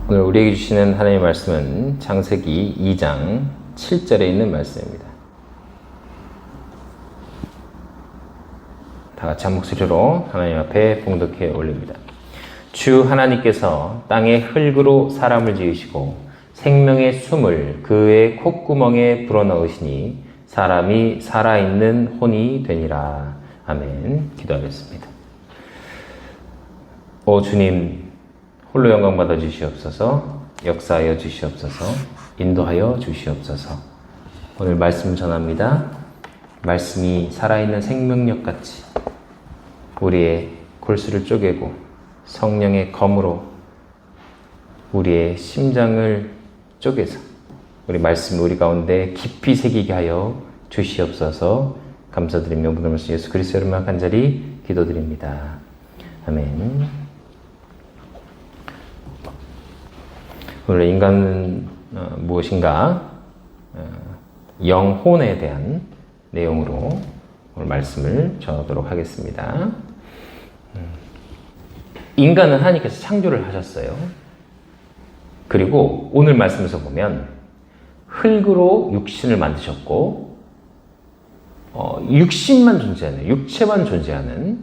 오늘 우리에게 주시는 하나님의 말씀은 창세기 2장 7절에 있는 말씀입니다. 다 같이 한 목소리로 하나님 앞에 봉독해 올립니다. 주 하나님께서 땅의 흙으로 사람을 지으시고 생명의 숨을 그의 콧구멍에 불어넣으시니 사람이 살아있는 혼이 되니라. 아멘. 기도하겠습니다. 오 주님, 홀로 영광 받아 주시옵소서. 역사하여 주시옵소서. 인도하여 주시옵소서. 오늘 말씀 전합니다. 말씀이 살아있는 생명력 같이 우리의 골수를 쪼개고 성령의 검으로 우리의 심장을 쪼개서 우리 말씀을 우리 가운데 깊이 새기게 하여 주시옵소서. 감사드리며 모든 말씀 예수 그리스도의 이름으로 간절히 기도드립니다. 아멘. 오늘 인간은 무엇인가? 영혼에 대한 내용으로 오늘 말씀을 전하도록 하겠습니다. 인간은 하나님께서 창조를 하셨어요. 그리고 오늘 말씀에서 보면 흙으로 육신을 만드셨고 육신만 존재하는, 육체만 존재하는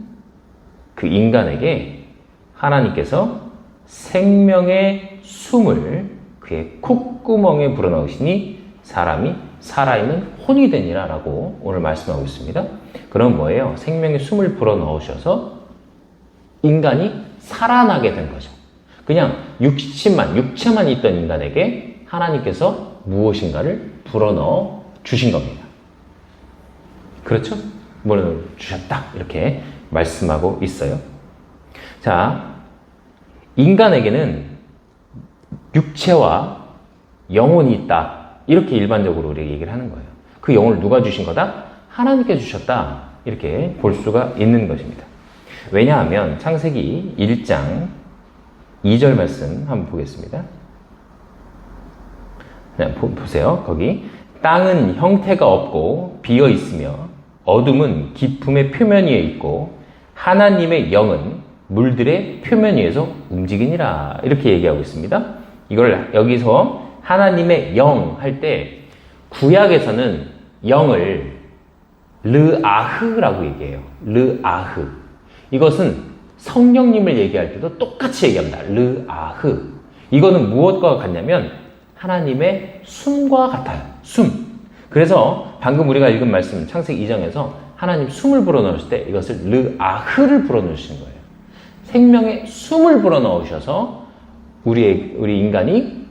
그 인간에게 하나님께서 생명의 숨을 그의 콧구멍에 불어넣으시니 사람이 살아있는 혼이 되니라 라고 오늘 말씀하고 있습니다. 그럼 뭐예요? 생명의 숨을 불어넣으셔서 인간이 살아나게 된 거죠. 그냥 육체만 있던 인간에게 하나님께서 무엇인가를 불어넣어 주신 겁니다. 그렇죠? 뭘 주셨다 이렇게 말씀하고 있어요. 자, 인간에게는 육체와 영혼이 있다 이렇게 일반적으로 우리에게 얘기를 하는 거예요. 그 영혼을 누가 주신 거다? 하나님께 주셨다 이렇게 볼 수가 있는 것입니다. 왜냐하면 창세기 1장 2절 말씀 한번 보겠습니다. 보세요. 거기 땅은 형태가 없고 비어 있으며 어둠은 깊음의 표면 위에 있고 하나님의 영은 물들의 표면 위에서 움직이니라 이렇게 얘기하고 있습니다. 이걸 여기서 하나님의 영 할 때 구약에서는 영을 르아흐라고 얘기해요. 르아흐. 이것은 성령님을 얘기할 때도 똑같이 얘기합니다. 르아흐. 이거는 무엇과 같냐면 하나님의 숨과 같아요. 숨. 그래서 방금 우리가 읽은 말씀 창세기 2장에서 하나님 숨을 불어넣으실 때 이것을 르아흐를 불어넣으시는 거예요. 생명의 숨을 불어넣으셔서 우리 인간이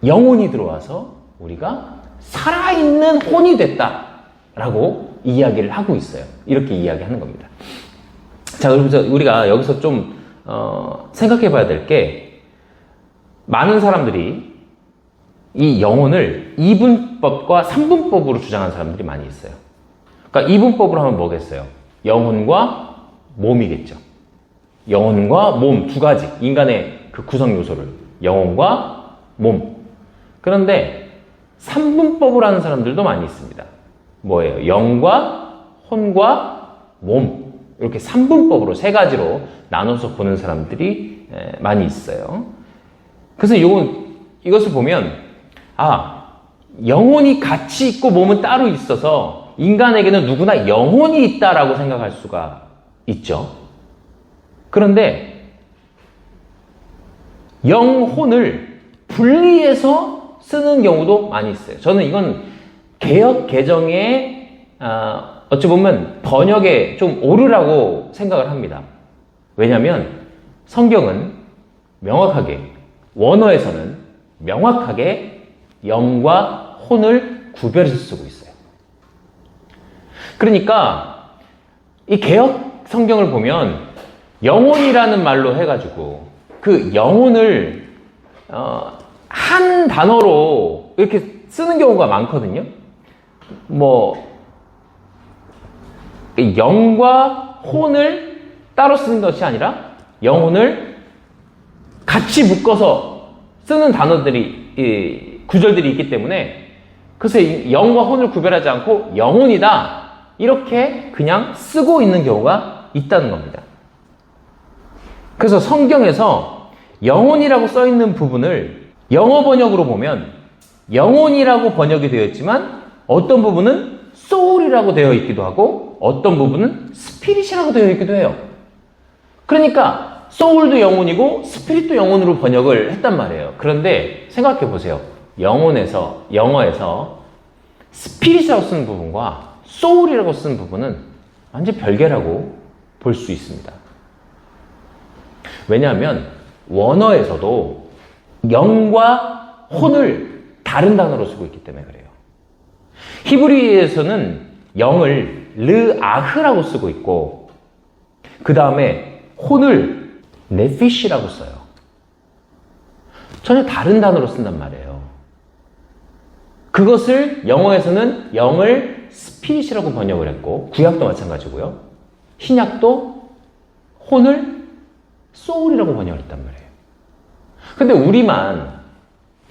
영혼이 들어와서 우리가 살아있는 혼이 됐다라고 이야기를 하고 있어요. 이렇게 이야기하는 겁니다. 자, 그래서 우리가 여기서 좀 생각해 봐야 될 게 많은 사람들이 이 영혼을 이분법과 삼분법으로 주장하는 사람들이 많이 있어요. 그러니까 이분법으로 하면 뭐겠어요? 영혼과 몸이겠죠. 영혼과 몸 두 가지, 인간의 그 구성 요소를 영혼과 몸. 그런데 삼분법을 하는 사람들도 많이 있습니다. 뭐예요? 영과 혼과 몸. 이렇게 삼분법으로 세 가지로 나눠서 보는 사람들이 많이 있어요. 그래서 이것을 보면 영혼이 같이 있고 몸은 따로 있어서 인간에게는 누구나 영혼이 있다라고 생각할 수가 있죠. 그런데 영혼을 분리해서 쓰는 경우도 많이 있어요. 저는 이건 개역 개정의 어찌 보면 번역에 좀 옳으라고 생각을 합니다. 왜냐하면 성경은 명확하게 원어에서는 명확하게 영과 혼을 구별해서 쓰고 있어요. 그러니까 이 개역 성경을 보면 영혼이라는 말로 해가지고 그 영혼을 한 단어로 이렇게 쓰는 경우가 많거든요. 영과 혼을 따로 쓰는 것이 아니라 영혼을 같이 묶어서 쓰는 단어들이 구절들이 있기 때문에 그래서 영과 혼을 구별하지 않고 영혼이다 이렇게 그냥 쓰고 있는 경우가 있다는 겁니다. 그래서 성경에서 영혼이라고 써 있는 부분을 영어 번역으로 보면 영혼이라고 번역이 되어 있지만 어떤 부분은 soul이라고 되어 있기도 하고 어떤 부분은 spirit이라고 되어 있기도 해요. 그러니까 soul도 영혼이고 spirit도 영혼으로 번역을 했단 말이에요. 그런데 생각해 보세요. 영어에서 spirit이라고 쓰는 부분과 soul이라고 쓰는 부분은 완전 별개라고 볼 수 있습니다. 왜냐하면 원어에서도 영과 혼을 다른 단어로 쓰고 있기 때문에 그래요. 히브리어에서는 영을 르아흐라고 쓰고 있고 그 다음에 혼을 네피시라고 써요. 전혀 다른 단어로 쓴단 말이에요. 그것을 영어에서는 영을 스피릿이라고 번역을 했고 구약도 마찬가지고요. 신약도 혼을 소울이라고 번역을 했단 말이에요. 근데 우리만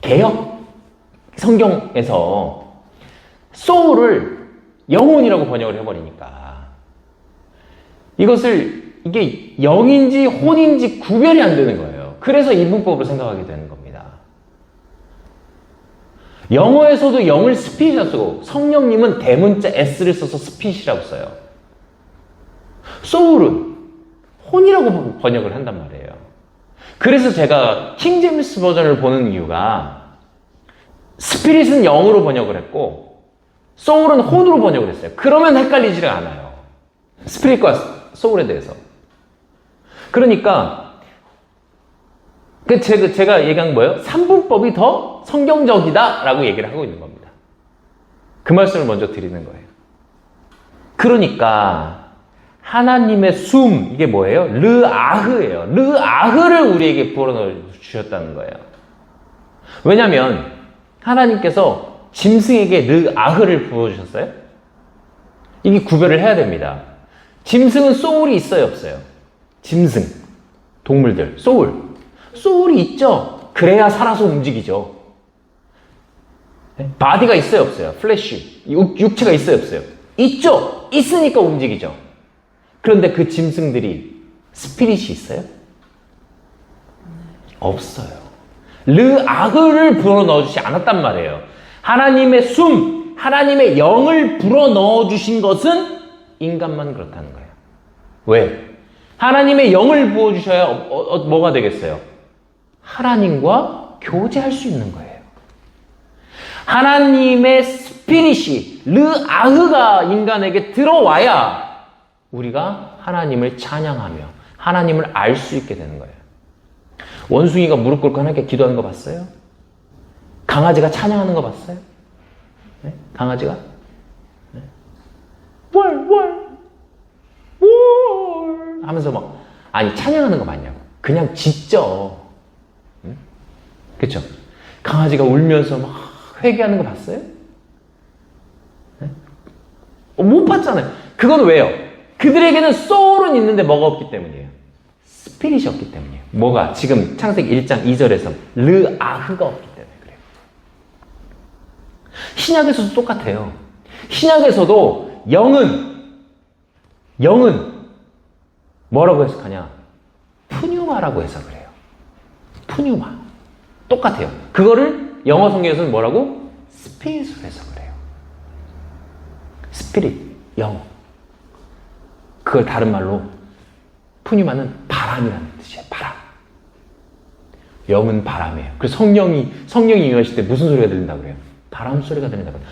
개역 성경에서 소울을 영혼이라고 번역을 해버리니까 이게 영인지 혼인지 구별이 안 되는 거예요. 그래서 이분법으로 생각하게 되는 겁니다. 영어에서도 영을 스피릿이라고 쓰고 성령님은 대문자 S를 써서 스피릿이라고 써요. 소울은 혼이라고 번역을 한단 말이에요. 그래서 제가 킹제임스 버전을 보는 이유가 스피릿은 영으로 번역을 했고 소울은 혼으로 번역을 했어요. 그러면 헷갈리지가 않아요. 스피릿과 소울에 대해서. 그러니까 제가 얘기한 거예요. 삼분법이 더 성경적이다 라고 얘기를 하고 있는 겁니다. 그 말씀을 먼저 드리는 거예요. 그러니까 하나님의 숨, 이게 뭐예요? 르아흐예요. 르아흐를 우리에게 불어넣어 주셨다는 거예요. 왜냐하면 하나님께서 짐승에게 르아흐를 부어주셨어요? 이게 구별을 해야 됩니다. 짐승은 소울이 있어요, 없어요? 짐승, 동물들, 소울이 있죠. 그래야 살아서 움직이죠. 바디가 있어요, 없어요? 플래시, 육체가 있어요, 없어요? 있죠. 있으니까 움직이죠. 그런데 그 짐승들이 스피릿이 있어요? 없어요. 르아흐를 불어넣어 주지 않았단 말이에요. 하나님의 숨, 하나님의 영을 불어넣어 주신 것은 인간만 그렇다는 거예요. 왜? 하나님의 영을 부어주셔야 뭐가 되겠어요? 하나님과 교제할 수 있는 거예요. 하나님의 스피릿이, 르아흐가 인간에게 들어와야 우리가 하나님을 찬양하며 하나님을 알 수 있게 되는 거예요. 원숭이가 무릎 꿇고 하나님께 기도하는 거 봤어요? 강아지가 찬양하는 거 봤어요? 네? 강아지가? 네? 월 하면서 아니 찬양하는 거 맞냐고. 그냥 짖죠. 응? 그쵸? 강아지가 울면서 막 회개하는 거 봤어요? 네? 못 봤잖아요. 그건 왜요? 그들에게는 소울은 있는데 뭐가 없기 때문이에요. 스피릿이 없기 때문이에요. 뭐가? 지금 창세기 1장 2절에서 르아흐가 없기 때문에 그래요. 신약에서도 똑같아요. 신약에서도 영은 뭐라고 해석하냐? 푸뉴마라고 해석을 해요. 푸뉴마. 똑같아요. 그거를 영어 성경에서는 뭐라고? 스피릿으로 해석을 해요. 스피릿, 영. 그걸 다른 말로 푸뉴마는 바람이라는 뜻이에요. 바람. 영은 바람이에요. 그래서 성령이 임하실 때 무슨 소리가 들린다고 그래요? 바람 소리가 들린다고 해요.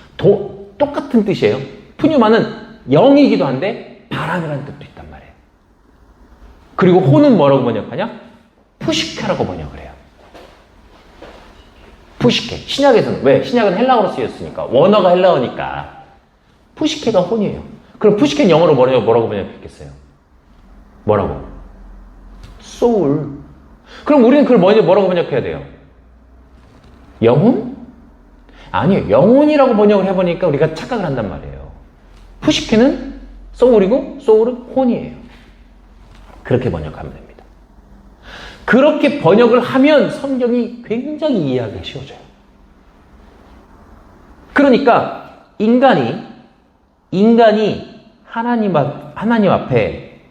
똑같은 뜻이에요. 푸뉴마는 영이기도 한데 바람이라는 뜻도 있단 말이에요. 그리고 혼은 뭐라고 번역하냐? 푸시케라고 번역을 해요. 푸시케. 신약에서는 왜? 신약은 헬라어로 쓰였으니까. 원어가 헬라어니까. 푸시케가 혼이에요. 그럼 푸시케는 영어로 뭐라고 번역했겠어요? 뭐라고? 소울. 그럼 우리는 그걸 뭐라고 번역해야 돼요? 영혼? 아니에요. 영혼이라고 번역을 해보니까 우리가 착각을 한단 말이에요. 푸시케는 소울이고 소울은 혼이에요. 그렇게 번역하면 됩니다. 그렇게 번역을 하면 성경이 굉장히 이해하기 쉬워져요. 그러니까 인간이 하나님 앞에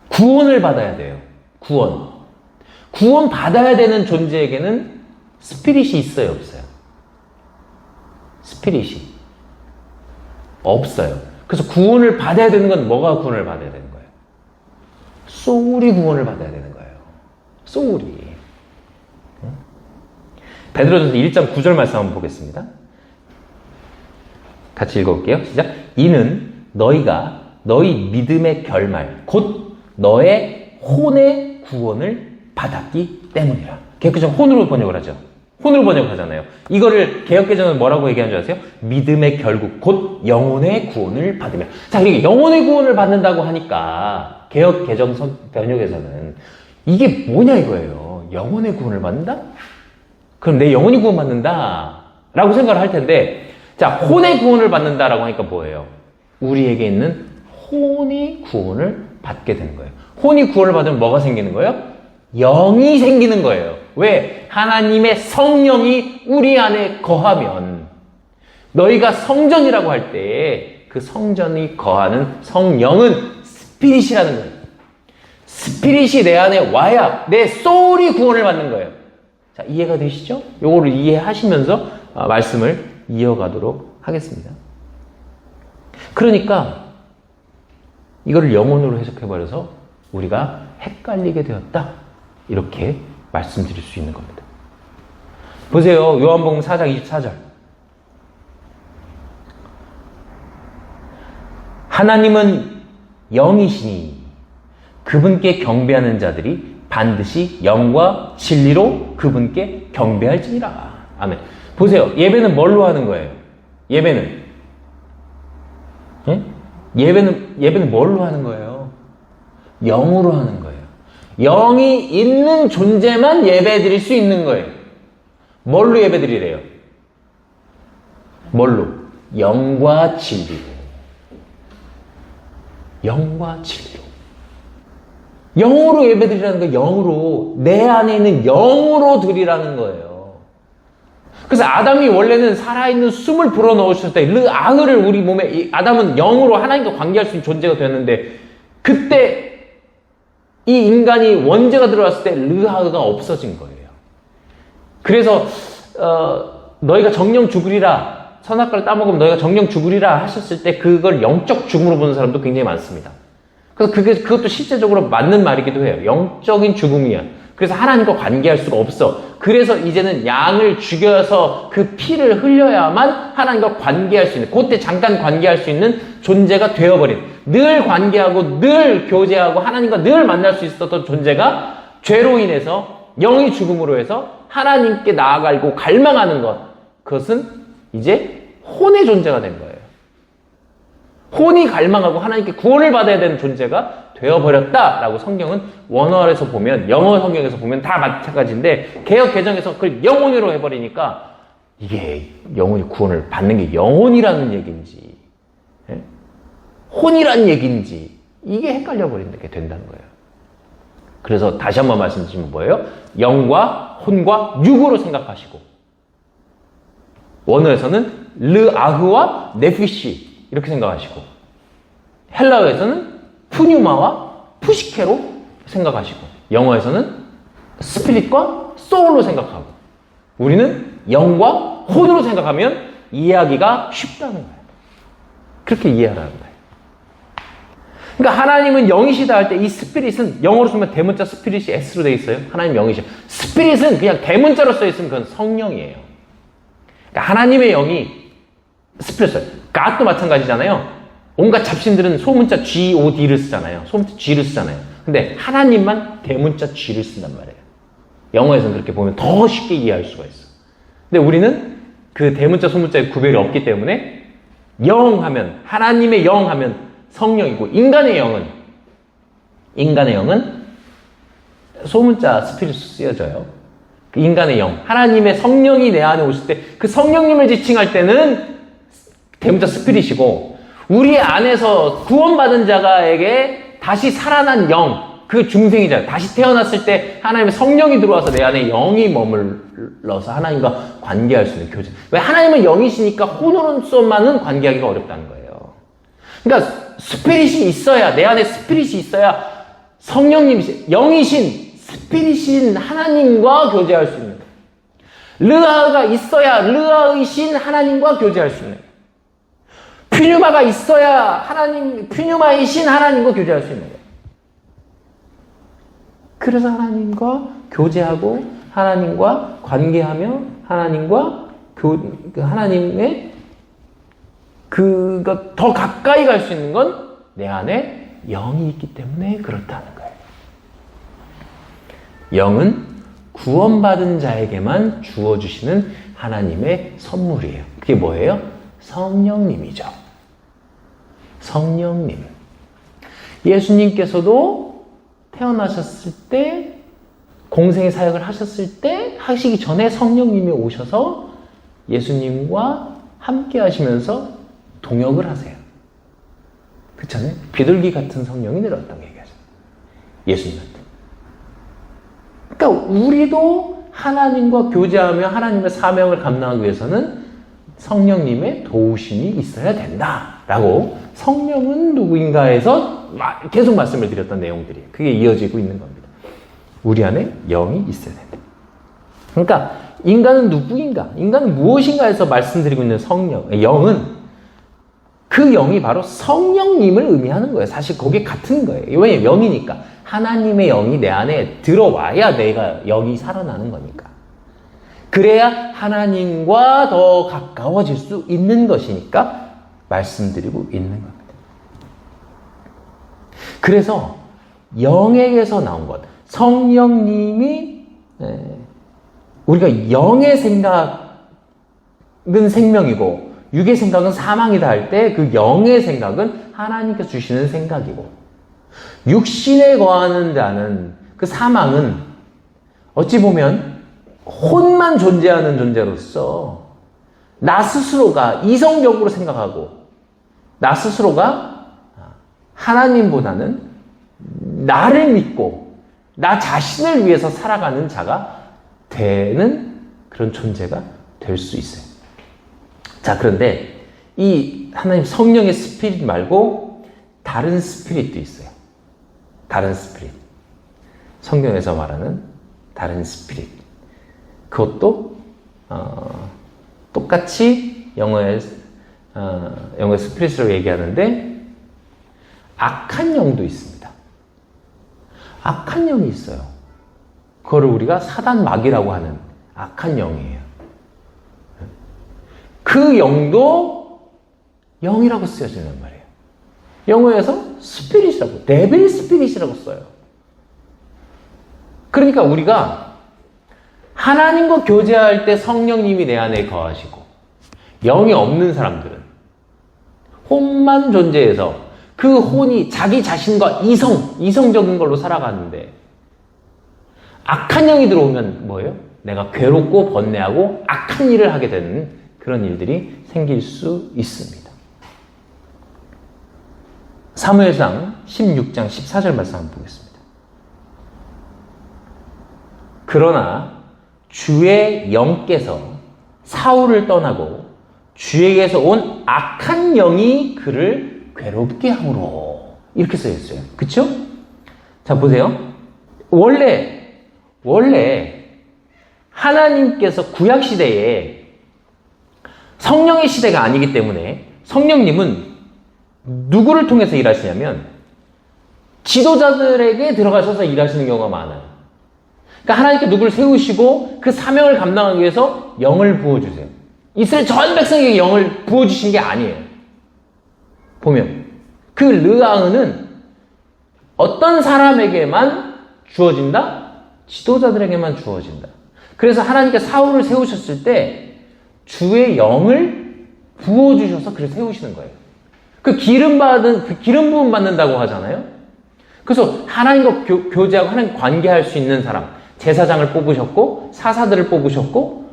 구원을 받아야 돼요. 구원 받아야 되는 존재에게는 스피릿이 있어요, 없어요? 스피릿이 없어요. 그래서 구원을 받아야 되는 건 뭐가 구원을 받아야 되는 거예요? 소울이 구원을 받아야 되는 거예요. 소울이. 베드로전서 1장 9절 말씀 한번 보겠습니다. 같이 읽어볼게요. 시작. 이는 너희가 너희 믿음의 결말 곧 너의 혼의 구원을 받았기 때문이라. 개혁개정 혼으로 번역을 하죠. 혼으로 번역하잖아요. 이거를 개혁개정은 뭐라고 얘기하는 줄 아세요? 믿음의 결국 곧 영혼의 구원을 받으며. 자, 이게 영혼의 구원을 받는다고 하니까 개혁개정 번역에서는 이게 뭐냐 이거예요. 영혼의 구원을 받는다? 그럼 내 영혼이 구원받는다 라고 생각을 할 텐데, 자, 혼의 구원을 받는다라고 하니까 뭐예요? 우리에게 있는 혼이 구원을 받게 되는 거예요. 혼이 구원을 받으면 뭐가 생기는 거예요? 영이 생기는 거예요. 왜? 하나님의 성령이 우리 안에 거하면, 너희가 성전이라고 할 때 그 성전이 거하는 성령은 스피릿이라는 거예요. 스피릿이 내 안에 와야 내 소울이 구원을 받는 거예요. 자, 이해가 되시죠? 요거를 이해하시면서 말씀을 이어가도록 하겠습니다. 그러니까 이거를 영혼으로 해석해버려서 우리가 헷갈리게 되었다, 이렇게 말씀드릴 수 있는 겁니다. 보세요. 요한복음 4장 24절. 하나님은 영이시니 그분께 경배하는 자들이 반드시 영과 진리로 그분께 경배할지니라. 아멘. 보세요. 예배는 뭘로 하는 거예요? 예배는 뭘로 하는 거예요? 영으로 하는 거예요. 영이 있는 존재만 예배 드릴 수 있는 거예요. 뭘로 예배 드리래요? 뭘로? 영과 진리로. 영과 진리로. 영으로 예배 드리라는 거예요. 영으로. 내 안에 있는 영으로 드리라는 거예요. 그래서 아담이 원래는 살아있는 숨을 불어넣으셨을 때 르아흐를 우리 몸에, 아담은 영으로 하나님과 관계할 수 있는 존재가 되었는데, 그때 이 인간이 원죄가 들어왔을 때 르아흐가 없어진 거예요. 그래서 너희가 정령 죽으리라, 선악과를 따먹으면 너희가 정령 죽으리라 하셨을 때 그걸 영적 죽음으로 보는 사람도 굉장히 많습니다. 그래서 그것도 실제적으로 맞는 말이기도 해요. 영적인 죽음이야. 그래서 하나님과 관계할 수가 없어. 그래서 이제는 양을 죽여서 그 피를 흘려야만 하나님과 관계할 수 있는, 그때 잠깐 관계할 수 있는 존재가 되어버린, 늘 관계하고 늘 교제하고 하나님과 늘 만날 수 있었던 존재가 죄로 인해서 영의 죽음으로 해서 하나님께 나아가고 갈망하는 것, 그것은 이제 혼의 존재가 된 거예요. 혼이 갈망하고 하나님께 구원을 받아야 되는 존재가 되어버렸다라고 성경은 원어에서 보면, 영어 성경에서 보면 다 마찬가지인데, 개역 개정에서 그걸 영혼으로 해버리니까 이게 영혼이 구원을 받는 게 영혼이라는 얘기인지 혼이라는 얘기인지 이게 헷갈려버리게 된다는 거예요. 그래서 다시 한번 말씀드리면 뭐예요? 영과 혼과 육으로 생각하시고, 원어에서는 르아흐와 네피시 이렇게 생각하시고, 헬라어에서는 푸뉴마와 푸시케로 생각하시고, 영어에서는 스피릿과 소울로 생각하고, 우리는 영과 혼으로 생각하면 이해하기가 쉽다는 거예요. 그렇게 이해하라는 거예요. 그러니까 하나님은 영이시다 할 때 이 스피릿은, 영어로 쓰면 대문자 스피릿이 S로 되어 있어요. 하나님 영이시다. 스피릿은 그냥 대문자로 써 있으면 그건 성령이에요. 그러니까 하나님의 영이 스피릿을, God도 마찬가지잖아요. 온갖 잡신들은 소문자 God를 쓰잖아요. 소문자 G를 쓰잖아요. 근데 하나님만 대문자 G를 쓴단 말이에요. 영어에서는 그렇게 보면 더 쉽게 이해할 수가 있어. 근데 우리는 그 대문자 소문자의 구별이 없기 때문에 영 하면, 하나님의 영 하면 성령이고, 인간의 영은 소문자 스피릿 쓰여져요. 그 인간의 영, 하나님의 성령이 내 안에 오실 때 그 성령님을 지칭할 때는 대문자 스피릿이고, 우리 안에서 구원받은 자가에게 다시 살아난 영, 그 중생이잖아요. 다시 태어났을 때 하나님의 성령이 들어와서 내 안에 영이 머물러서 하나님과 관계할 수 있는 교제. 왜? 하나님은 영이시니까 혼으로서만은 관계하기가 어렵다는 거예요. 그러니까 스피릿이 있어야, 내 안에 스피릿이 있어야 성령님이신, 영이신 스피릿인 하나님과 교제할 수 있는 거예요. 르아가 있어야 르아의 신 하나님과 교제할 수 있는 거예요. 퓨뉴마가 있어야 퓨뉴마의 신 하나님과 교제할 수 있는 거예요. 그래서 하나님과 교제하고 하나님과 관계하며 하나님의 그가 더 가까이 갈 수 있는 건 내 안에 영이 있기 때문에 그렇다는 거예요. 영은 구원받은 자에게만 주어주시는 하나님의 선물이에요. 그게 뭐예요? 성령님이죠. 성령님. 예수님께서도 태어나셨을 때, 공생의 사역을 하시기 전에 성령님이 오셔서 예수님과 함께 하시면서 동역을 하세요. 그렇잖아요? 비둘기 같은 성령이 내려왔다고 얘기하죠. 예수님한테. 그러니까 우리도 하나님과 교제하며 하나님의 사명을 감당하기 위해서는 성령님의 도우심이 있어야 된다라고 성령은 누구인가에서 계속 말씀을 드렸던 내용들이에요. 그게 이어지고 있는 겁니다. 우리 안에 영이 있어야 된다. 그러니까 인간은 누구인가? 인간은 무엇인가에서 말씀드리고 있는 영은 그 영이 바로 성령님을 의미하는 거예요. 사실 그게 같은 거예요. 왜냐면 영이니까. 하나님의 영이 내 안에 들어와야 내가 영이 살아나는 거니까. 그래야 하나님과 더 가까워질 수 있는 것이니까 말씀드리고 있는 겁니다. 그래서 영에게서 나온 것, 성령님이 우리가 영의 생각은 생명이고 육의 생각은 사망이다 할 때 그 영의 생각은 하나님께서 주시는 생각이고 육신에 거하는 자는 그 사망은 어찌 보면 혼만 존재하는 존재로서 나 스스로가 이성적으로 생각하고 나 스스로가 하나님보다는 나를 믿고 나 자신을 위해서 살아가는 자가 되는 그런 존재가 될 수 있어요. 자, 그런데 이 하나님 성령의 스피릿 말고 다른 스피릿도 있어요. 다른 스피릿. 성경에서 말하는 다른 스피릿. 그것도 똑같이 영어의 스피릿으로 얘기하는데 악한 영도 있습니다. 악한 영이 있어요. 그거를 우리가 사단 마귀라고 하는 악한 영이에요. 그 영도 영이라고 쓰여지는 말이에요. 영어에서 스피릿이라고, 데빌 스피릿이라고 써요. 그러니까 우리가 하나님과 교제할 때 성령님이 내 안에 거하시고 영이 없는 사람들은 혼만 존재해서 그 혼이 자기 자신과 이성적인 걸로 살아가는데 악한 영이 들어오면 뭐예요? 내가 괴롭고 번뇌하고 악한 일을 하게 되는 그런 일들이 생길 수 있습니다. 사무엘상 16장 14절 말씀 한번 보겠습니다. 그러나 주의 영께서 사울을 떠나고 주에게서 온 악한 영이 그를 괴롭게 함으로 이렇게 써 있어요. 그렇죠? 자, 보세요. 원래 하나님께서 구약 시대에 성령의 시대가 아니기 때문에 성령님은 누구를 통해서 일하시냐면 지도자들에게 들어가셔서 일하시는 경우가 많아요. 그러니까 하나님께 누구를 세우시고 그 사명을 감당하기 위해서 영을 부어주세요. 이스라엘 전 백성에게 영을 부어주신 게 아니에요. 보면 그 르아흐는 어떤 사람에게만 주어진다? 지도자들에게만 주어진다. 그래서 하나님께 사울을 세우셨을 때 주의 영을 부어주셔서 그를 세우시는 거예요. 그 기름 부음 받는다고 하잖아요. 그래서 하나님과 교제하고 하나님 관계할 수 있는 사람, 제사장을 뽑으셨고 사사들을 뽑으셨고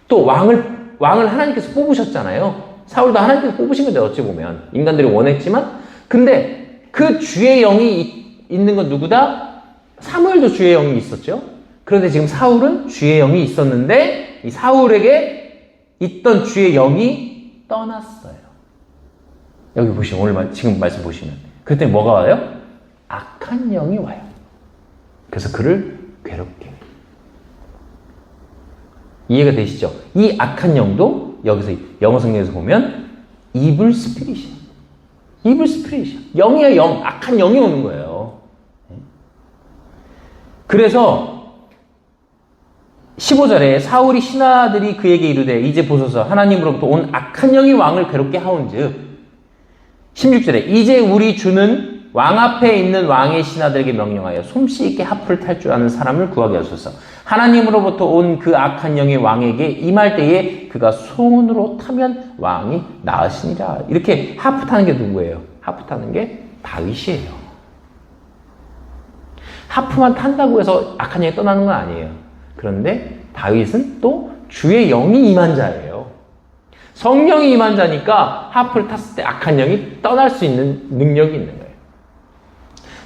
또 왕을 하나님께서 뽑으셨잖아요. 사울도 하나님께서 뽑으신 건데 어찌 보면 인간들이 원했지만 근데 그 주의 영이 있는 건 누구다? 사무엘도 주의 영이 있었죠. 그런데 지금 사울은 주의 영이 있었는데 이 사울에게 있던 주의 영이 떠났어요. 여기 보시면 오늘 지금 말씀 보시면 그때 뭐가 와요? 악한 영이 와요. 그래서 그를 괴롭게. 이해가 되시죠? 이 악한 영도 여기서 영어 성경에서 보면 evil spirit이야. evil spirit이야. 영이야, 영. 악한 영이 오는 거예요. 그래서 15절에 사울이 신하들이 그에게 이르되 이제 보소서 하나님으로부터 온 악한 영이 왕을 괴롭게 하온즉 16절에 이제 우리 주는 왕 앞에 있는 왕의 신하들에게 명령하여 솜씨 있게 합을 탈 줄 아는 사람을 구하게 하소서. 하나님으로부터 온 그 악한 영이 왕에게 임할 때에 그가 손으로 타면 왕이 나으시니라. 이렇게 하프 타는 게 누구예요? 하프 타는 게 다윗이에요. 하프만 탄다고 해서 악한 영이 떠나는 건 아니에요. 그런데 다윗은 또 주의 영이 임한 자예요. 성령이 임한 자니까 하프를 탔을 때 악한 영이 떠날 수 있는 능력이 있는 거예요.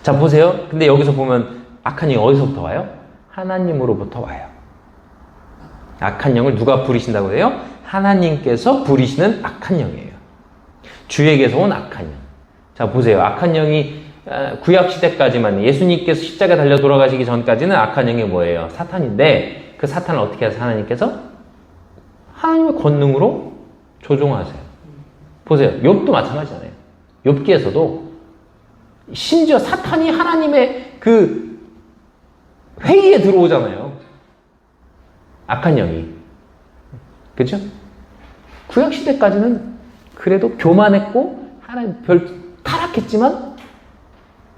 자, 보세요. 근데 여기서 보면 악한 영이 어디서부터 와요? 하나님으로부터 와요. 악한 영을 누가 부리신다고 해요? 하나님께서 부리시는 악한 영이에요. 주에게서 온 악한 영. 자, 보세요. 악한 영이 구약시대까지만 예수님께서 십자가에 달려 돌아가시기 전까지는 악한 영이 뭐예요? 사탄인데 그 사탄을 어떻게 해서 하나님께서? 하나님의 권능으로 조종하세요. 보세요. 욥도 마찬가지잖아요. 욥기에서도 심지어 사탄이 하나님의 그 회의에 들어오잖아요. 악한 영이. 그죠? 구약시대까지는 그래도 교만했고 하나님 별 타락했지만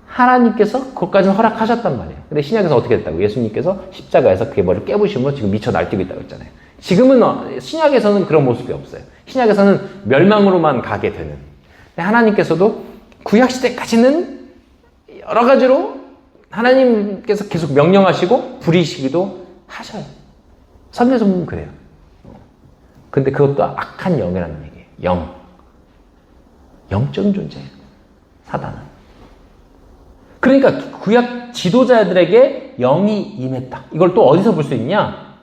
하나님께서 그것까지는 허락하셨단 말이에요. 근데 신약에서 어떻게 됐다고? 예수님께서 십자가에서 그의 머리를 깨부시면 지금 미쳐 날뛰고 있다고 했잖아요. 지금은 신약에서는 그런 모습이 없어요. 신약에서는 멸망으로만 가게 되는. 근데 하나님께서도 구약시대까지는 여러 가지로 하나님께서 계속 명령하시고 부리시기도 하셔요. 선대서 보면 그래요. 근데 그것도 악한 영이라는 얘기예요. 영. 영적인 존재예요. 사단은. 그러니까 구약 지도자들에게 영이 임했다. 이걸 또 어디서 볼 수 있냐?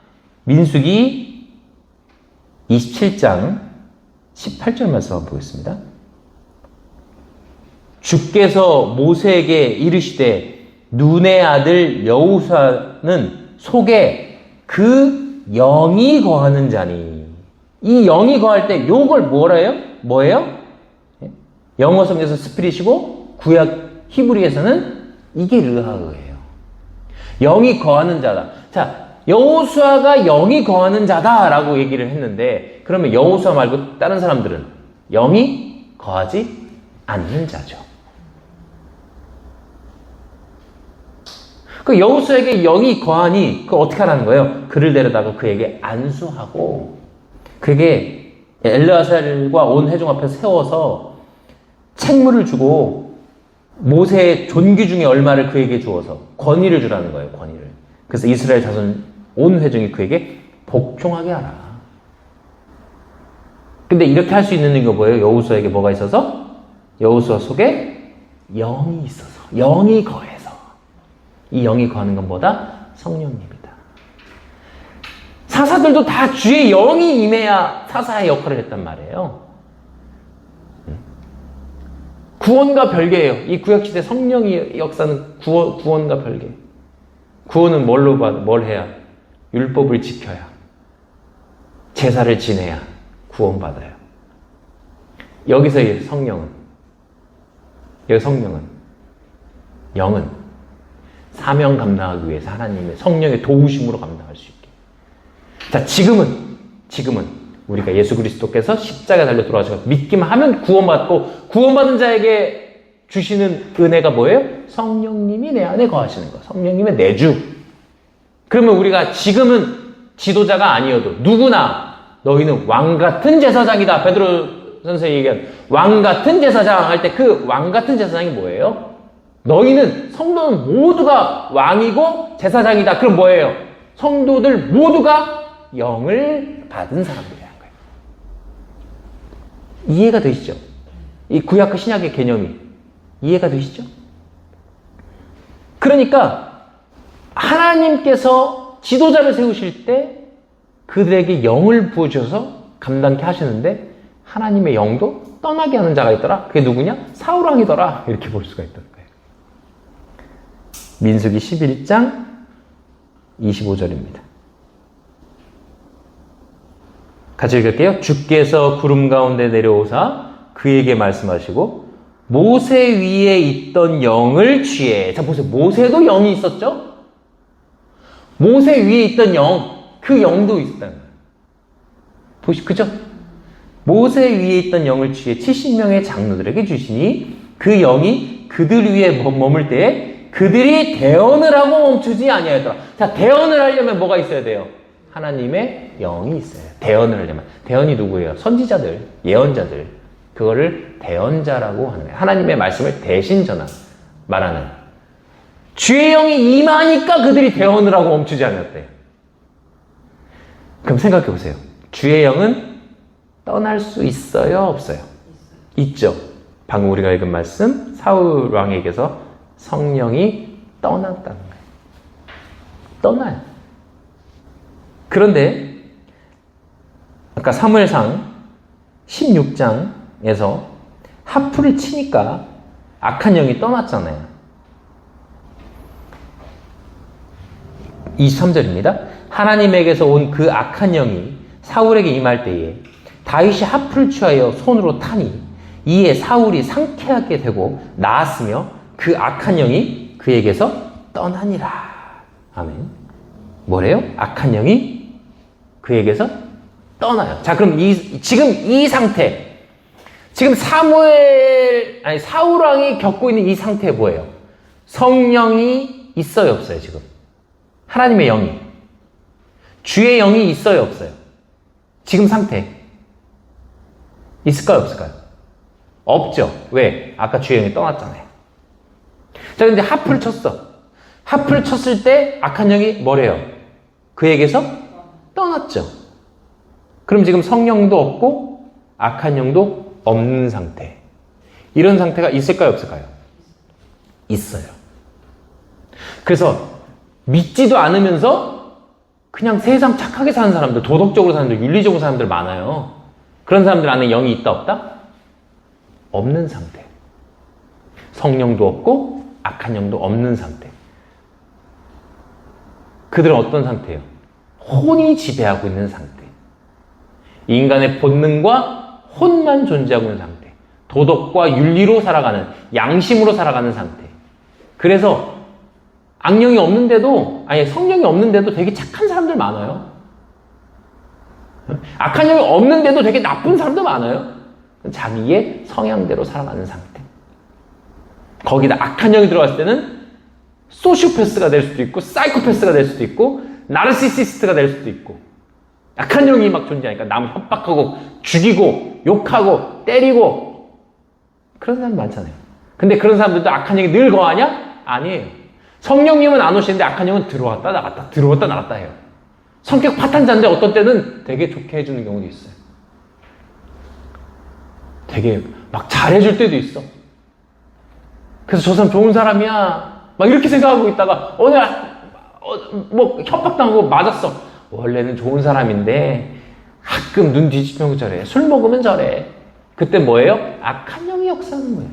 민수기 27장 18절 말씀 한번 보겠습니다. 주께서 모세에게 이르시되 눈의 아들 여호수아는 속에 그 영이 거하는 자니. 이 영이 거할 때 요걸 뭐예요? 영어 성경에서 스피릿이고 구약 히브리에서는 이게 르하흐예요. 영이 거하는 자다. 자, 여호수아가 영이 거하는 자다라고 얘기를 했는데 그러면 여호수아 말고 다른 사람들은 영이 거하지 않는 자죠. 그 여호수아에게 영이 거하니 그걸 어떻게 하라는 거예요? 그를 데려다가 그에게 안수하고 그에게 엘르아살과 온 회중 앞에 세워서 책무를 주고 모세의 존귀 중에 얼마를 그에게 주어서 권위를 주라는 거예요. 권위를. 그래서 이스라엘 자손 온 회중이 그에게 복종하게 하라. 근데 이렇게 할 수 있는 게 뭐예요? 여호수아에게 뭐가 있어서? 여호수아 속에 영이 있어서, 영이 거해서. 이 영이 거하는 건 뭐다? 성령님이다. 사사들도 다 주의 영이 임해야 사사의 역할을 했단 말이에요. 구원과 별개예요. 이 구약시대 성령의 역사는 구원과 별개. 구원은 뭘 해야? 율법을 지켜야. 제사를 지내야 구원받아요. 여기서의 성령은, 영은 사명 감당하기 위해서 하나님의 성령의 도우심으로 감당할 수 있게. 자, 지금은 우리가 예수 그리스도께서 십자가에 달려 돌아가셔서 믿기만 하면 구원받고 구원받은 자에게 주시는 은혜가 뭐예요? 성령님이 내 안에 거하시는 거. 성령님의 내주. 그러면 우리가 지금은 지도자가 아니어도 누구나 너희는 왕 같은 제사장이다. 베드로 선생님이 얘기한 왕 같은 제사장 할 때 그 왕 같은 제사장이 뭐예요? 너희는 성도는 모두가 왕이고 제사장이다. 그럼 뭐예요? 성도들 모두가 영을 받은 사람들이라는 거예요. 이해가 되시죠? 이 구약과 신약의 개념이 이해가 되시죠? 그러니까 하나님께서 지도자를 세우실 때 그들에게 영을 부어주셔서 감당케 하시는데 하나님의 영도 떠나게 하는 자가 있더라. 그게 누구냐? 사울왕이더라. 이렇게 볼 수가 있다는 거예요. 민수기 11장 25절입니다. 같이 읽을게요. 주께서 구름 가운데 내려오사 그에게 말씀하시고 모세 위에 있던 영을 취해. 자, 보세요. 모세도 영이 있었죠? 모세 위에 있던 영, 그 영도 있었다는 거예요. 그죠? 모세 위에 있던 영을 취해 70명의 장로들에게 주시니 그 영이 그들 위에 머물 때에 그들이 대언을 하고 멈추지 아니하였더라. 자, 대언을 하려면 뭐가 있어야 돼요? 하나님의 영이 있어요. 대언을 하려면. 대언이 누구예요? 선지자들, 예언자들. 그거를 대언자라고 하는 거예요. 하나님의 말씀을 대신 말하는. 주의 영이 임하니까 그들이 대언을 하고 멈추지 않았대요. 그럼 생각해 보세요. 주의 영은 떠날 수 있어요? 없어요? 있죠. 방금 우리가 읽은 말씀, 사울 왕에게서 성령이 떠났다는 거예요. 떠나요. 그런데 아까 사무엘상 16장에서 하프를 치니까 악한 영이 떠났잖아요. 23절입니다. 하나님에게서 온 그 악한 영이 사울에게 임할 때에 다윗이 하프를 취하여 손으로 타니 이에 사울이 상쾌하게 되고 나았으며 그 악한 영이 그에게서 떠나니라. 아멘. 뭐래요? 악한 영이 그에게서 떠나요. 자, 그럼 지금 이 상태, 지금 사울 왕이 겪고 있는 이 상태 뭐예요? 성령이 있어요, 없어요, 지금? 하나님의 영이. 주의 영이 있어요, 없어요? 지금 상태. 있을까요, 없을까요? 없죠. 왜? 아까 주의 영이 떠났잖아요. 자, 근데 하프를 쳤어. 하프를 쳤을 때 악한 영이 뭐래요? 그에게서 떠났죠. 그럼 지금 성령도 없고 악한 영도 없는 상태. 이런 상태가 있을까요, 없을까요? 있어요. 그래서 믿지도 않으면서 그냥 세상 착하게 사는 사람들, 도덕적으로 사는 사람들, 윤리적으로 사는 사람들 많아요. 그런 사람들 안에 영이 있다, 없다? 없는 상태. 성령도 없고 악한 영도 없는 상태. 그들은 어떤 상태예요? 혼이 지배하고 있는 상태. 인간의 본능과 혼만 존재하고 있는 상태. 도덕과 윤리로 살아가는, 양심으로 살아가는 상태. 그래서 악령이 없는데도, 성령이 없는데도 되게 착한 사람들 많아요. 악한 영이 없는데도 되게 나쁜 사람도 많아요. 자기의 성향대로 살아가는 상태. 거기다 악한 영이 들어갔을 때는 소시오패스가 될 수도 있고, 사이코패스가 될 수도 있고, 나르시시스트가 될 수도 있고, 악한 영이 막 존재하니까 남 협박하고, 죽이고, 욕하고, 때리고, 그런 사람 많잖아요. 근데 그런 사람들도 악한 영이 늘 거하냐? 아니에요. 성령님은 안 오시는데 악한 영은 들어왔다 나갔다, 들어왔다 나갔다 해요. 성격 파탄자인데 어떤 때는 되게 좋게 해주는 경우도 있어요. 되게 막 잘해줄 때도 있어. 그래서 저 사람 좋은 사람이야 막 이렇게 생각하고 있다가 어느 뭐 협박당하고 맞았어. 원래는 좋은 사람인데 가끔 눈 뒤집히고 저래. 술 먹으면 저래. 그때 뭐예요? 악한 영이 역사하는 거예요.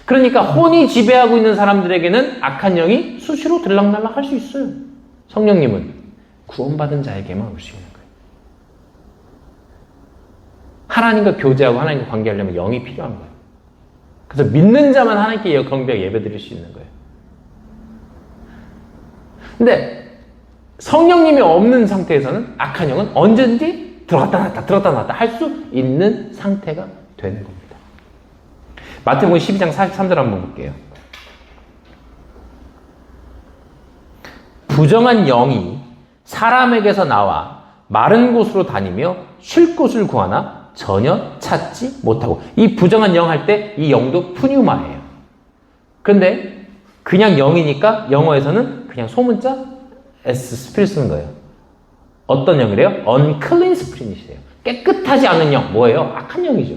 그러니까 혼이 지배하고 있는 사람들에게는 악한 영이 수시로 들락날락 할 수 있어요. 성령님은 구원받은 자에게만 올 수 있는 거예요. 하나님과 교제하고 하나님과 관계하려면 영이 필요한 거예요. 그래서 믿는 자만 하나님께 경배하고 예배드릴 수 있는 거예요. 근데 성령님이 없는 상태에서는 악한 영은 언제든지 들어갔다 나왔다 들어갔다 나왔다 할 수 있는 상태가 되는 겁니다. 마태복음 12장 43절 한번 볼게요. 부정한 영이 사람에게서 나와 마른 곳으로 다니며 쉴 곳을 구하나 전혀 찾지 못하고. 이 부정한 영 할 때 이 영도 푸뉴마예요. 근데 그냥 영이니까 영어에서는 그냥 소문자 S 스피릿 쓰는 거예요. 어떤 영이래요? unclean spirit이래요. 깨끗하지 않은 영. 뭐예요? 악한 영이죠.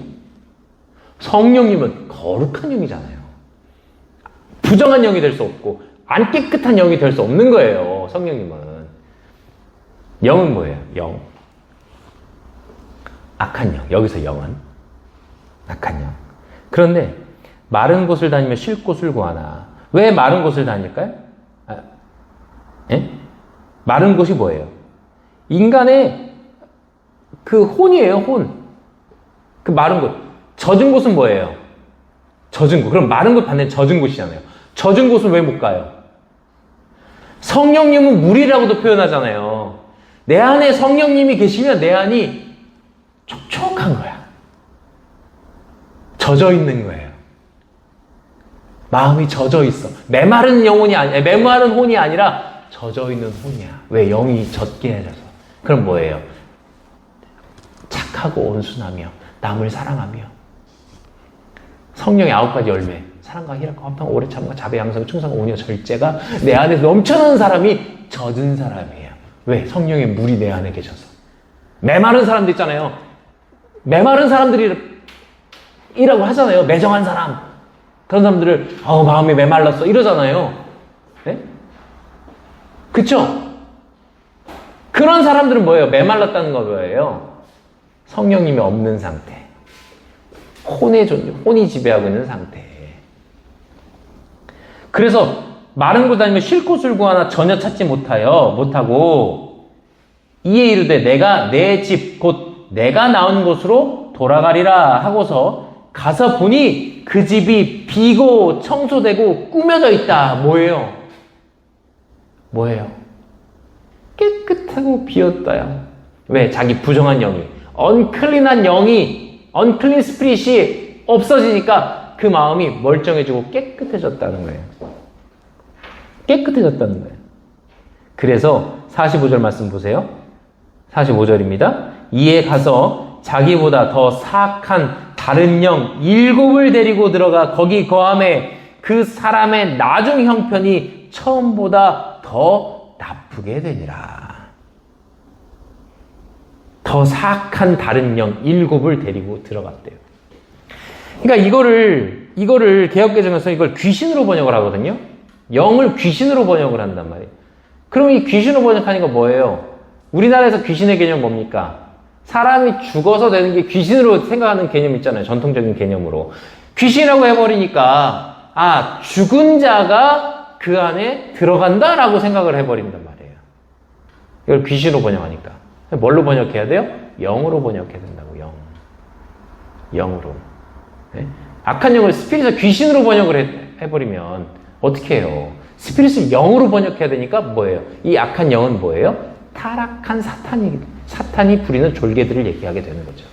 성령님은 거룩한 영이잖아요. 부정한 영이 될 수 없고 안 깨끗한 영이 될 수 없는 거예요. 성령님은. 영은 뭐예요? 영. 악한 영. 여기서 영은 악한 영. 그런데 마른 곳을 다니며 쉴 곳을 구하나. 왜 마른 곳을 다닐까요? 예? 마른 곳이 뭐예요? 인간의 그 혼이에요, 혼. 그 마른 곳. 젖은 곳은 뭐예요? 젖은 곳. 그럼 마른 곳 반대는 젖은 곳이잖아요. 젖은 곳은 왜 못 가요? 성령님은 물이라고도 표현하잖아요. 내 안에 성령님이 계시면 내 안이 촉촉한 거야. 젖어 있는 거예요. 마음이 젖어 있어. 메마른 영혼이 아니야. 메마른 혼이 아니라 젖어 있는 혼이야. 왜? 영이 젖게 해줘서. 그럼 뭐예요? 착하고 온순하며 남을 사랑하며 성령의 9가지 열매, 사랑과 희락과 화평, 오래 참과 자비, 양성, 충성, 온유, 절제가 내 안에서 넘쳐나는 사람이 젖은 사람이에요. 왜? 성령의 물이 내 안에 계셔서. 메마른 사람들 있잖아요. 메마른 사람들이라고 하잖아요. 매정한 사람. 그런 사람들을 마음이 메말랐어 이러잖아요. 네? 그쵸? 그런 사람들은 뭐예요? 메말랐다는 거 뭐예요? 성령님이 없는 상태. 혼이 지배하고 있는 상태. 그래서 마른 곳 아니면 쉴 곳을 구하나 전혀 찾지 못하고 이에 이르되 내가 내 집 곧 내가 나온 곳으로 돌아가리라 하고서 가서 보니 그 집이 비고 청소되고 꾸며져 있다. 뭐예요? 깨끗하고 비었다야. 왜? 자기 부정한 영이, 언클린한 영이, 언클린 스피릿이 없어지니까 그 마음이 멀쩡해지고 깨끗해졌다는 거예요. 깨끗해졌다는 거예요. 그래서 45절 말씀 보세요. 45절입니다. 이에 가서 자기보다 더 사악한 다른 영 7을 데리고 들어가 거기 거함에 그 사람의 나중 형편이 처음보다 더 나쁘게 되니라. 더 사악한 다른 영 7을 데리고 들어갔대요. 그러니까 이거를 개역개정에서 이걸 귀신으로 번역을 하거든요. 영을 귀신으로 번역을 한단 말이에요. 그럼 이 귀신으로 번역하니까 뭐예요? 우리나라에서 귀신의 개념 뭡니까? 사람이 죽어서 되는 게 귀신으로 생각하는 개념 있잖아요. 전통적인 개념으로. 귀신이라고 해버리니까 죽은 자가 그 안에 들어간다라고 생각을 해버린단 말이에요. 이걸 귀신으로 번역하니까. 뭘로 번역해야 돼요? 영으로 번역해야 된다고. 영으로. 네? 악한 영을 스피릿을 귀신으로 번역을 해버리면 어떻게 해요? 스피릿을 영으로 번역해야 되니까 뭐예요? 이 악한 영은 뭐예요? 타락한 사탄이 부리는 졸개들을 얘기하게 되는 거죠.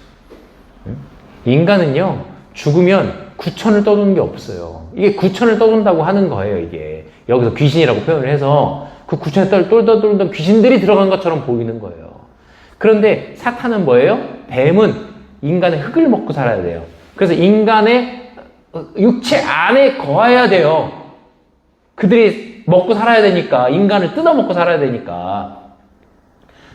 인간은요, 죽으면 구천을 떠도는 게 없어요. 이게 구천을 떠돈다고 하는 거예요, 이게. 여기서 귀신이라고 표현을 해서 그 구천에 똘똘똘똘 귀신들이 들어간 것처럼 보이는 거예요. 그런데 사탄은 뭐예요? 뱀은 인간의 흙을 먹고 살아야 돼요. 그래서 인간의 육체 안에 거해야 돼요. 그들이 먹고 살아야 되니까, 인간을 뜯어먹고 살아야 되니까.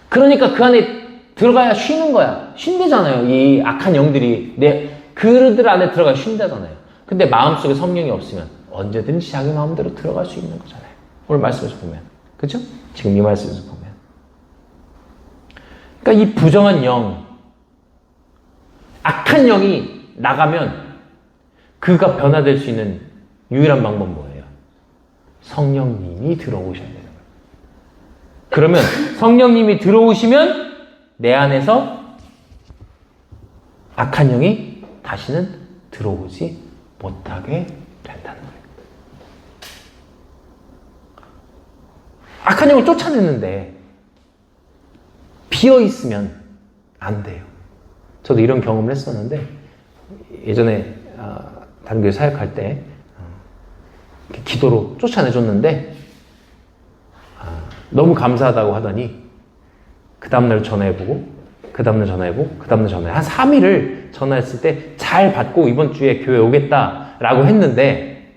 그러니까 그 안에 들어가야 쉬는 거야. 쉰대잖아요. 이 악한 영들이 그들 안에 들어가야 쉰다잖아요. 근데 마음속에 성령이 없으면 언제든지 자기 마음대로 들어갈 수 있는 거잖아요. 오늘 말씀에서 보면. 그죠? 지금 이 말씀에서 보면. 그러니까 이 부정한 영, 악한 영이 나가면 그가 변화될 수 있는 유일한 방법은 뭐예요? 성령님이 들어오셔야 돼요. 그러면 성령님이 들어오시면 내 안에서 악한 영이 다시는 들어오지 못하게 된다는 거예요. 악한 영을 쫓아냈는데 비어있으면 안 돼요. 저도 이런 경험을 했었는데 예전에 다른 교회 사역할 때 기도로 쫓아내줬는데 너무 감사하다고 하더니 그 다음날 전화해보고 그 다음날 전화해보고 그 다음날 전화해 한 3일을 전화했을 때 잘 받고 이번 주에 교회 오겠다라고 했는데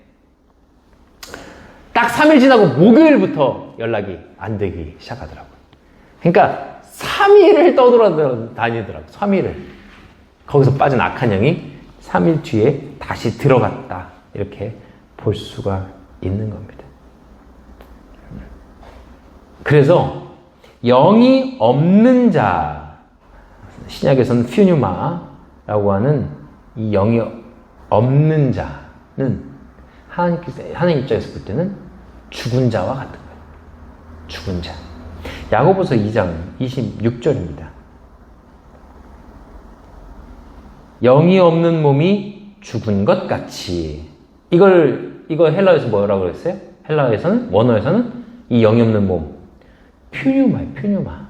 딱 3일 지나고 목요일부터 연락이 안 되기 시작하더라고요. 그러니까 3일을 떠돌아다니더라고요. 3일을. 거기서 빠진 악한 영이 3일 뒤에 다시 들어갔다. 이렇게 볼 수가 있는 겁니다. 그래서 영이 없는 자, 신약에서는 퓨뉴마라고 하는 이 영이 없는 자는 하나님 입장에서 볼 때는 죽은 자와 같은 거예요. 죽은 자. 야고보서 2장 26절입니다. 영이 없는 몸이 죽은 것 같이. 이거 헬라어에서 뭐라고 그랬어요? 원어에서는 이 영이 없는 몸. 퓨뉴마예요, 퓨뉴마.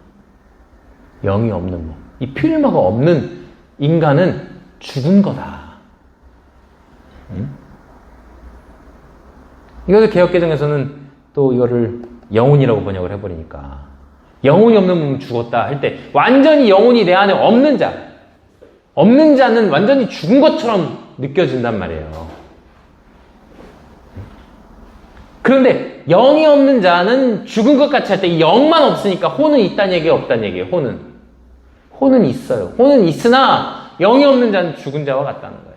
영이 없는 몸. 이 퓨뉴마가 없는 인간은 죽은 거다. 이것을 개역개정에서는 또 이거를 영혼이라고 번역을 해버리니까. 영혼이 없는 몸은 죽었다 할 때 완전히 영혼이 내 안에 없는 자는 완전히 죽은 것처럼 느껴진단 말이에요. 그런데 영이 없는 자는 죽은 것 같이 할 때 이 영만 없으니까 혼은 있다는 얘기예요, 없다는 얘기예요. 혼은 있어요. 혼은 있으나 영이 없는 자는 죽은 자와 같다는 거예요.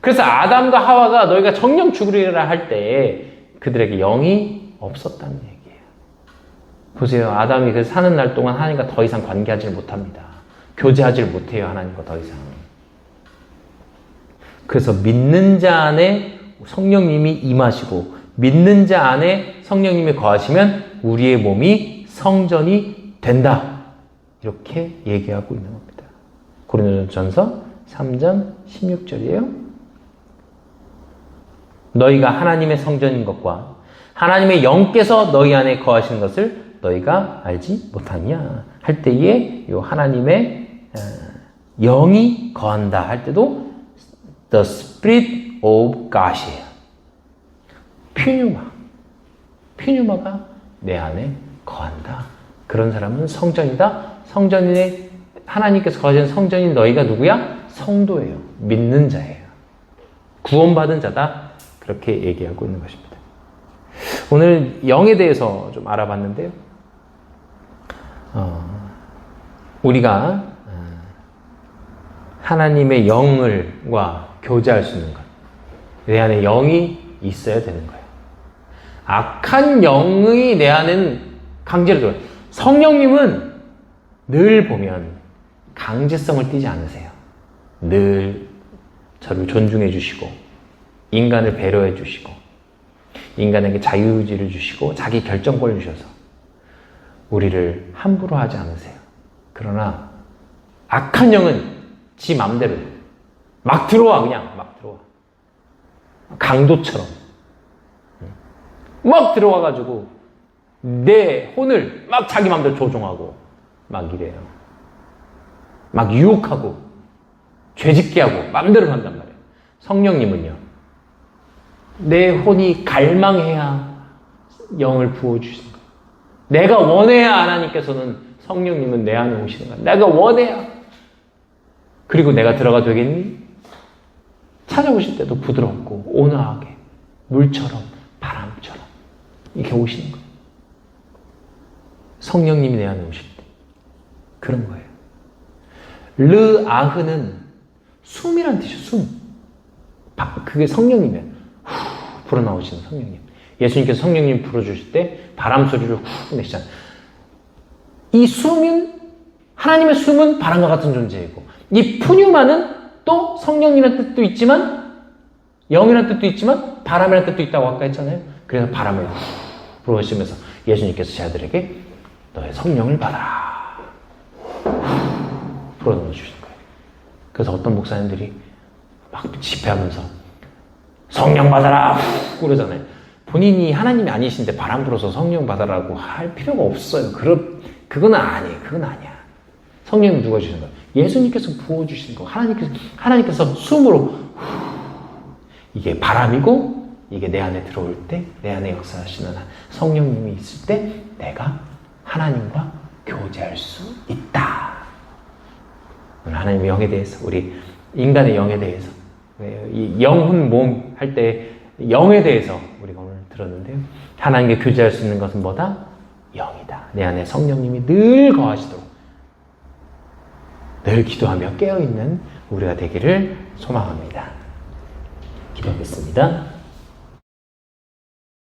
그래서 아담과 하와가 너희가 정령 죽으리라 할 때 그들에게 영이 없었다는 얘기예요. 보세요. 아담이 그 사는 날 동안 하나님과 더 이상 관계하지 못합니다. 교제하지 못해요. 하나님과 더 이상. 그래서 믿는 자 안에 성령님이 임하시고 믿는 자 안에 성령님이 거하시면 우리의 몸이 성전이 된다. 이렇게 얘기하고 있는 겁니다. 고린도전서 3장 16절이에요. 너희가 하나님의 성전인 것과 하나님의 영께서 너희 안에 거하시는 것을 너희가 알지 못하냐 할 때에 이 하나님의 영이 거한다 할 때도 The Spirit of God이에요. 퓨뉴마가 내 안에 거한다. 그런 사람은 성전이다. 성전에 하나님께서 거하시는 성전인 너희가 누구야? 성도예요. 믿는 자예요. 구원받은 자다. 그렇게 얘기하고 있는 것입니다. 오늘 영에 대해서 좀 알아봤는데요. 우리가 하나님의 영과 교제할 수 있는 것. 내 안에 영이 있어야 되는 거예요. 악한 영이 내 안에는 강제로 들어요. 성령님은 늘 보면 강제성을 띠지 않으세요. 늘 저를 존중해 주시고 인간을 배려해 주시고 인간에게 자유의지를 주시고 자기 결정권을 주셔서 우리를 함부로 하지 않으세요. 그러나 악한 영은 지 맘대로 막 들어와. 그냥 막 들어와. 강도처럼 막 들어와가지고 내 혼을 막 자기 맘대로 조종하고 막 이래요. 막 유혹하고 죄짓게 하고 맘대로 한단 말이에요. 성령님은요, 내 혼이 갈망해야 영을 부어주시는 거예요. 내가 원해야 하나님께서는 성령님은 내 안에 오시는 거예요. 내가 원해야. 그리고 내가 들어가 되겠니? 찾아오실 때도 부드럽고 온화하게 물처럼 바람처럼 이렇게 오시는 거예요. 성령님이 내 안에 오실 때 그런 거예요. 르아흐는 숨이란 뜻이에요. 숨. 그게 성령님이에요. 후 불어나오시는 성령님. 예수님께서 성령님 불어주실 때 바람 소리를 후 내시잖아요. 이 숨은, 하나님의 숨은 바람과 같은 존재이고, 이 푸뉴마는 또 성령이라는 뜻도 있지만 영이라는 뜻도 있지만 바람이라는 뜻도 있다고 아까 했잖아요. 그래서 바람을 불어오시면서 예수님께서 제 아들에게 너의 성령을 받아라 불어넣어 주시는 거예요. 그래서 어떤 목사님들이 막 집회하면서 성령 받아라 그러잖아요. 본인이 하나님이 아니신데 바람 불어서 성령 받아라고 할 필요가 없어요. 그건 아니에요. 그건 아니야. 성령은 누가 주시는 거예요? 예수님께서 부어주시는 거. 하나님께서 숨으로 이게 바람이고 이게 내 안에 들어올 때 내 안에 역사하시는 성령님이 있을 때 내가 하나님과 교제할 수 있다. 오늘 하나님의 영에 대해서 우리 인간의 영에 대해서 이 영혼 몸 할 때 영에 대해서 우리가 오늘 들었는데요. 하나님께 교제할 수 있는 것은 뭐다? 영이다. 내 안에 성령님이 늘 거하시도록 늘 기도하며 깨어있는 우리가 되기를 소망합니다. 기도하겠습니다.